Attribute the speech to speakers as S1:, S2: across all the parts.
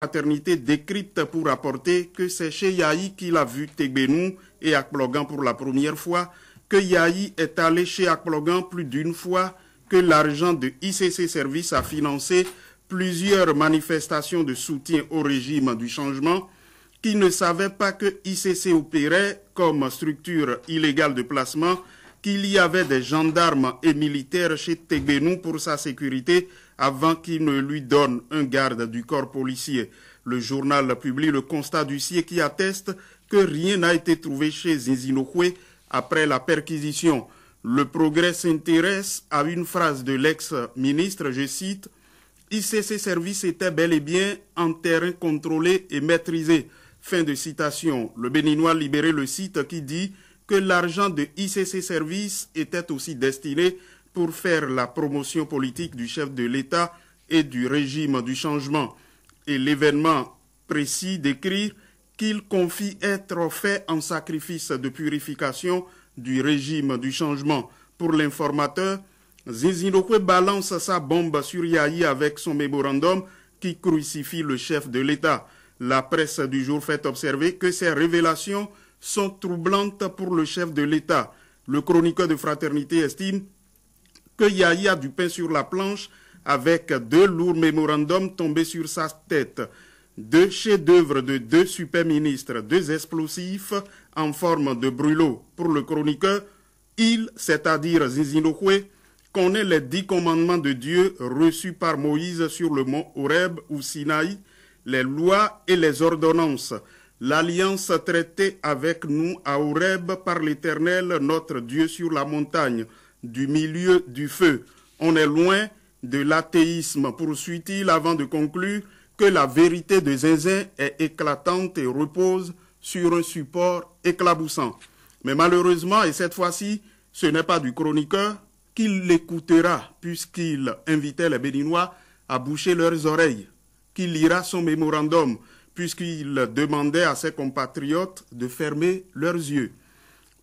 S1: Fraternité décrypte pour rapporter que c'est chez Yahi qu'il a vu Tegbenou et Akplogan pour la première fois, que Yahi est allé chez Akplogan plus d'une fois, que l'argent de ICC Service a financé plusieurs manifestations de soutien au régime du changement, qu'il ne savait pas que ICC opérait comme structure illégale de placement, qu'il y avait des gendarmes et militaires chez Tegbenou pour sa sécurité avant qu'il ne lui donne un garde du corps policier. Le journal publie le constat d'huissier qui atteste que rien n'a été trouvé chez Zinzinokwe après la perquisition. Le Progrès s'intéresse à une phrase de l'ex-ministre, je cite, « ICC Service était bel et bien en terrain contrôlé et maîtrisé ». Fin de citation. Le Béninois Libéré le cite qui dit que l'argent de ICC Service était aussi destiné pour faire la promotion politique du chef de l'État et du régime du changement. Et l'événement précis décrit qu'il confie être fait en sacrifice de purification du régime du changement. Pour l'informateur, Zinzinokwe balance sa bombe sur Yahi avec son mémorandum qui crucifie le chef de l'État. La presse du jour fait observer que ces révélations sont troublantes pour le chef de l'État. Le chroniqueur de Fraternité estime que Yahi a du pain sur la planche avec deux lourds mémorandums tombés sur sa tête, deux chefs-d'œuvre de deux super ministres, deux explosifs en forme de brûlot. Pour le chroniqueur, il, c'est-à-dire Zinzinokwe, connaît les 10 commandements de Dieu reçus par Moïse sur le mont Horeb ou Sinaï, les lois et les ordonnances, l'alliance traitée avec nous à Horeb par l'Éternel, notre Dieu, sur la montagne, du milieu du feu. On est loin de l'athéisme, poursuit-il avant de conclure que la vérité de Zinzin est éclatante et repose sur un support éclaboussant. Mais malheureusement, et cette fois-ci, ce n'est pas du chroniqueur qu'il l'écoutera, puisqu'il invitait les Béninois à boucher leurs oreilles, qu'il lira son mémorandum, puisqu'il demandait à ses compatriotes de fermer leurs yeux.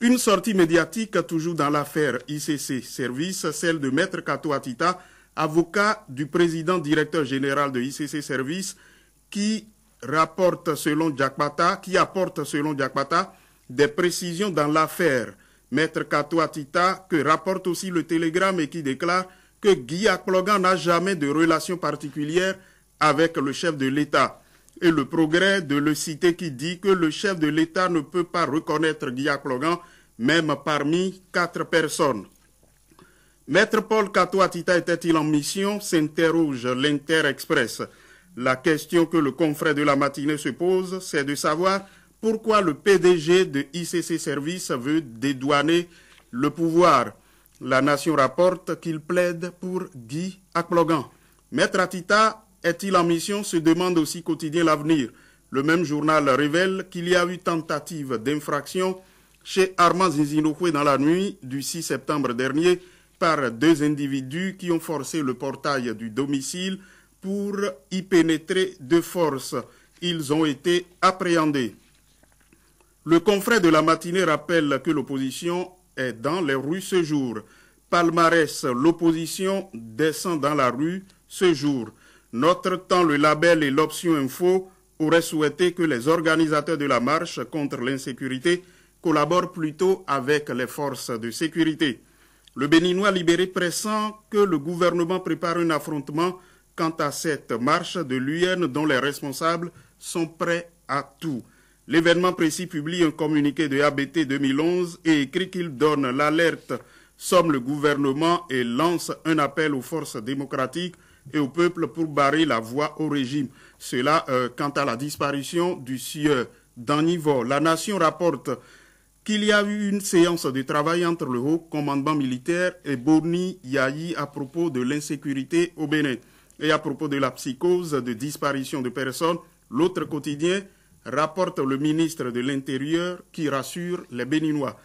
S1: Une sortie médiatique toujours dans l'affaire ICC Service, celle de Maître Kato Atita, avocat du président directeur général de ICC Service, qui apporte selon Diakbata des précisions dans l'affaire. Maître Kato Atita, que rapporte aussi le Télégramme et qui déclare que Guy Akplogan n'a jamais de relation particulière avec le chef de l'État. Et le Progrès de le citer qui dit que le chef de l'État ne peut pas reconnaître Guy Akplogan, même parmi 4 personnes. Maître Paul Kato Atita était-il en mission, s'interroge l'Inter-Express. La question que le confrère de la matinée se pose, c'est de savoir pourquoi le PDG de ICC Service veut dédouaner le pouvoir. La Nation rapporte qu'il plaide pour Guy Akplogan. Maître Atita est-il en mission, se demande aussi quotidien L'Avenir. Le même journal révèle qu'il y a eu tentative d'infraction chez Armand Zinzinokwe dans la nuit du 6 septembre dernier par 2 individus qui ont forcé le portail du domicile pour y pénétrer de force. Ils ont été appréhendés. Le confrère de la matinée rappelle que l'opposition est dans les rues ce jour. Palmarès, l'opposition descend dans la rue ce jour. Notre temps, le label et l'option info auraient souhaité que les organisateurs de la marche contre l'insécurité collaborent plutôt avec les forces de sécurité. Le Béninois Libéré pressent que le gouvernement prépare un affrontement quant à cette marche de l'UN dont les responsables sont prêts à tout. L'événement précis publie un communiqué de ABT 2011 et écrit qu'il donne l'alerte, somme le gouvernement et lance un appel aux forces démocratiques et au peuple pour barrer la voie au régime. Cela quant à la disparition du sieur d'Anivo. La Nation rapporte qu'il y a eu une séance de travail entre le haut commandement militaire et Boni Yahi à propos de l'insécurité au Bénin. Et à propos de la psychose de disparition de personnes, l'autre quotidien rapporte le ministre de l'Intérieur qui rassure les Béninois.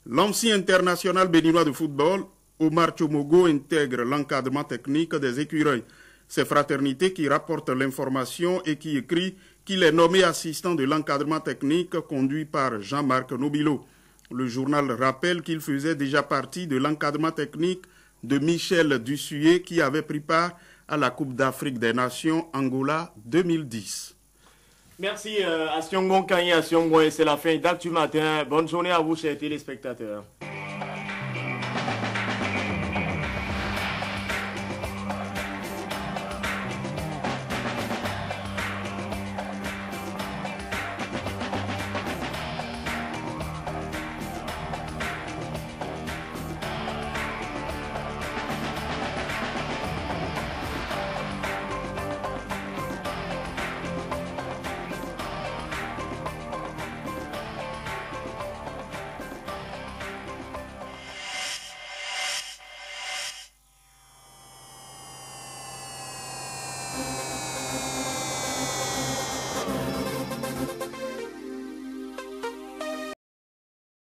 S1: L'ancien international béninois de football, Omar Tchomogo, intègre l'encadrement technique des écureuils. C'est Fraternité qui rapporte l'information et qui écrit qu'il est nommé assistant de l'encadrement technique conduit par Jean-Marc Nobilo. Le journal rappelle qu'il faisait déjà partie de l'encadrement technique de Michel Dussuyer qui avait pris part à la Coupe d'Afrique des Nations Angola 2010.
S2: Merci à Siongon Kanye, à Siongon, et c'est la fin d'Actu Matin. Bonne journée à vous, chers téléspectateurs.